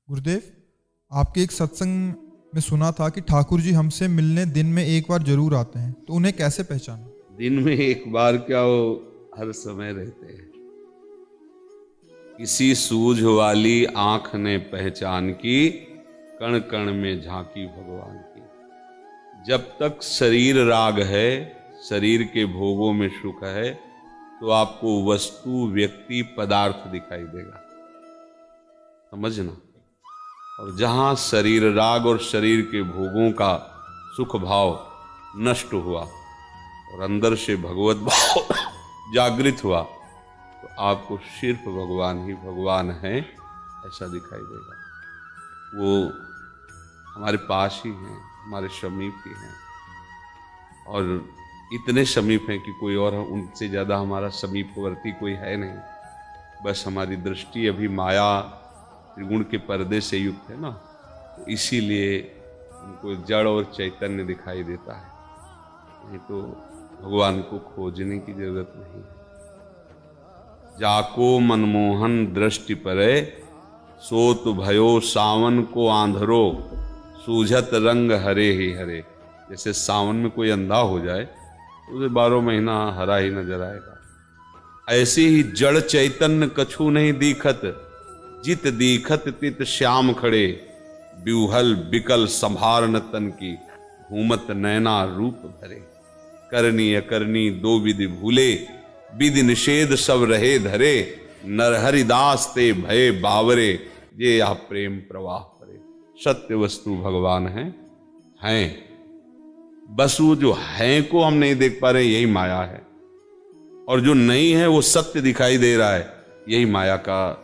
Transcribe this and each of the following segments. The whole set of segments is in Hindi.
गुरुदेव, आपके एक सत्संग में सुना था कि ठाकुर जी हमसे मिलने दिन में एक बार जरूर आते हैं, तो उन्हें कैसे पहचानें? दिन में एक बार क्या, वो हर समय रहते हैं। किसी सूझ वाली आंख ने पहचान की, कण कण में झांकी भगवान की। जब तक शरीर राग है, शरीर के भोगों में सुख है, तो आपको वस्तु, व्यक्ति, पदार्थ दिखाई देगा, समझना। और जहां शरीर राग और शरीर के भोगों का सुख भाव नष्ट हुआ और अंदर से भगवत भाव जागृत हुआ, तो आपको सिर्फ भगवान ही भगवान हैं ऐसा दिखाई देगा। वो हमारे पास ही हैं, हमारे समीप ही हैं, और इतने समीप हैं कि कोई और उनसे ज़्यादा हमारा समीपवर्ती कोई है नहीं। बस हमारी दृष्टि अभी माया त्रिगुण के पर्दे से युक्त है ना, तो इसीलिए उनको जड़ और चैतन्य दिखाई देता है। नहीं तो भगवान को खोजने की जरूरत नहीं है। जाको मनमोहन दृष्टि परे, सोत भयो सावन को आंधरो, सूझत रंग हरे ही हरे। जैसे सावन में कोई अंधा हो जाए तो उसे 12 महीना हरा ही नजर आएगा, ऐसे ही जड़ चैतन्य कछु नहीं दीखत, जित दीखत तित श्याम खड़े, ब्यूहल बिकल संभार न तन की, घूमत नैना रूप भरे। करनी अकरनी दो विधि भूले, विधि निषेध सब रहे धरे, नरहरिदास ते भय बावरे, ये यह प्रेम प्रवाह परे। सत्य वस्तु भगवान हैं। बस वो जो है को हम नहीं देख पा रहे, यही माया है। और जो नहीं है वो सत्य दिखाई दे रहा है, यही माया का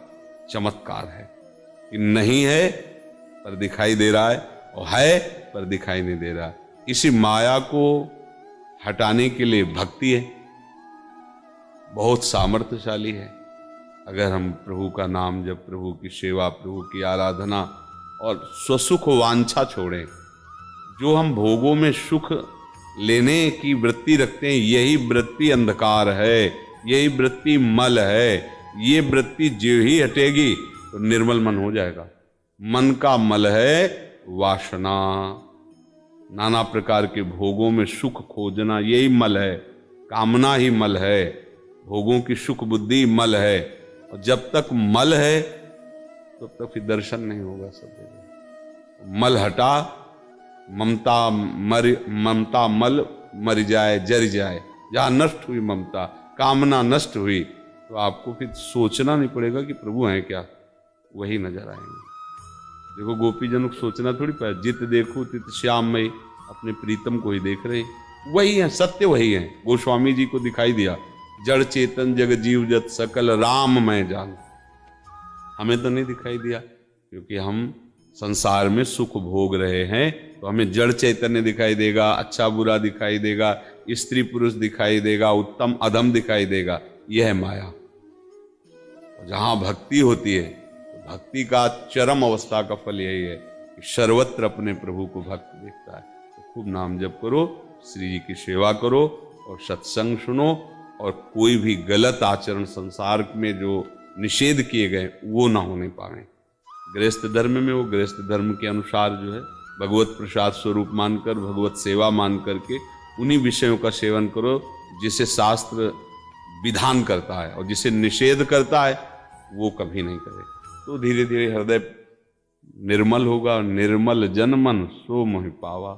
चमत्कार है कि नहीं है पर दिखाई दे रहा है, और है पर दिखाई नहीं दे रहा है। इसी माया को हटाने के लिए भक्ति है, बहुत सामर्थ्यशाली है। अगर हम प्रभु का नाम जप, प्रभु की सेवा, प्रभु की आराधना और स्वसुख वांछा छोड़ें, जो हम भोगों में सुख लेने की वृत्ति रखते हैं, यही वृत्ति अंधकार है, यही वृत्ति मल है। ये वृत्ति जो ही हटेगी तो निर्मल मन हो जाएगा। मन का मल है वासना, नाना प्रकार के भोगों में सुख खोजना, यही मल है। कामना ही मल है, भोगों की सुख बुद्धि मल है। और जब तक मल है तब तक फिर दर्शन नहीं होगा सब जगह। मल हटा, ममता मल मर जाए, जर जाए। जहां नष्ट हुई ममता, कामना नष्ट हुई, तो आपको फिर सोचना नहीं पड़ेगा कि प्रभु हैं क्या, वही नजर आएंगे। देखो गोपीजनों को सोचना थोड़ी पड़ा, जित देखो तित श्याममय, अपने प्रीतम को ही देख रहे, वही है, सत्य वही है। गोस्वामी जी को दिखाई दिया, जड़ चेतन जग जीव जत सकल राम मैं जान। हमें तो नहीं दिखाई दिया, क्योंकि हम संसार में सुख भोग रहे हैं, तो हमें जड़ चैतन्य दिखाई देगा, अच्छा बुरा दिखाई देगा, स्त्री पुरुष दिखाई देगा, उत्तम अधम दिखाई देगा। यह है माया। जहां भक्ति होती है, तो भक्ति का चरम अवस्था का फल यही है कि सर्वत्र अपने प्रभु को भक्त देखता है। तो खूब नाम जप करो, श्री जी की सेवा करो और सत्संग सुनो, और कोई भी गलत आचरण संसार में जो निषेध किए गए वो ना होने पाए। गृहस्थ धर्म में वो गृहस्थ धर्म के अनुसार जो है भगवत प्रसाद स्वरूप मानकर, भगवत सेवा मान करके उन्हीं विषयों का सेवन करो जिसे शास्त्र विधान करता है, और जिसे निषेध करता है वो कभी नहीं करे। तो धीरे धीरे हृदय निर्मल होगा, निर्मल जन मन सो मोहि पावा,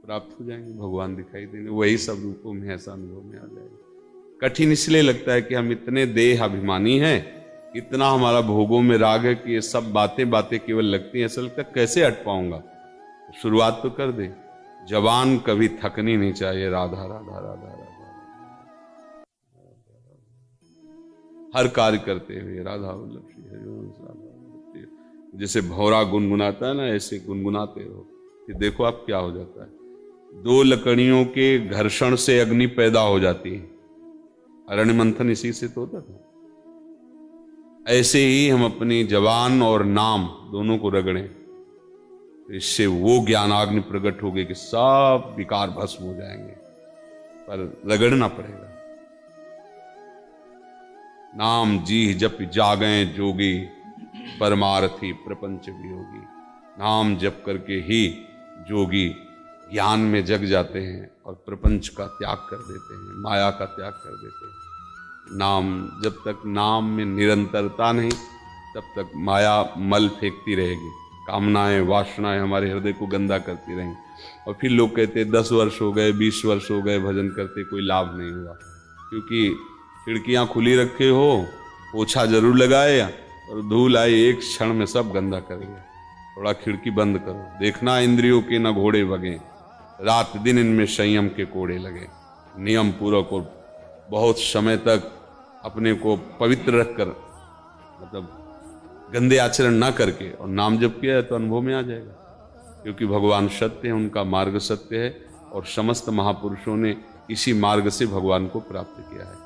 प्राप्त हो जाएंगे, भगवान दिखाई देंगे, वही सब रूपों में ऐसा अनुभव में आ जाएगा। कठिन इसलिए लगता है कि हम इतने देह अभिमानी हैं, इतना हमारा भोगों में राग है कि ये सब बातें केवल लगती हैं, ऐसा लगता है कैसे हट पाऊंगा। तो शुरुआत तो कर दे। जवान कभी थकनी नहीं चाहिए, राधा राधा राधा राधा, हर कार्य करते हुए राधा वल्लभ श्री हरिवंश राधा। जैसे भौरा गुनगुनाता है ना, ऐसे गुनगुनाते रहो, फिर देखो आप क्या हो जाता है। 2 लकड़ियों के घर्षण से अग्नि पैदा हो जाती है, अरण्य मंथन इसी से तो होता था। ऐसे ही हम अपनी जबान और नाम दोनों को रगड़ें, तो इससे वो ज्ञानाग्नि प्रकट होगी कि सब विकार भस्म हो जाएंगे, पर रगड़ना पड़ेगा। नाम जी जप जागें जोगी, परमार्थी प्रपंच वियोगी। नाम जप करके ही जोगी ज्ञान में जग जाते हैं और प्रपंच का त्याग कर देते हैं, माया का त्याग कर देते हैं। नाम, जब तक नाम में निरंतरता नहीं तब तक माया मल फेंकती रहेगी, कामनाएं वासनाएं हमारे हृदय को गंदा करती रहेंगी। और फिर लोग कहते 10 वर्ष हो गए, 20 वर्ष हो गए भजन करते, कोई लाभ नहीं हुआ, क्योंकि खिड़कियां खुली रखे हो, पोछा जरूर लगाए और धूल आई एक क्षण में सब गंदा कर गया। थोड़ा खिड़की बंद करो, देखना इंद्रियों के न घोड़े भगे, रात दिन इनमें संयम के कोड़े लगे। नियम पूर्वक और बहुत समय तक अपने को पवित्र रखकर, मतलब गंदे आचरण ना करके और नाम जप किया है तो अनुभव में आ जाएगा, क्योंकि भगवान सत्य है, उनका मार्ग सत्य है और समस्त महापुरुषों ने इसी मार्ग से भगवान को प्राप्त किया है।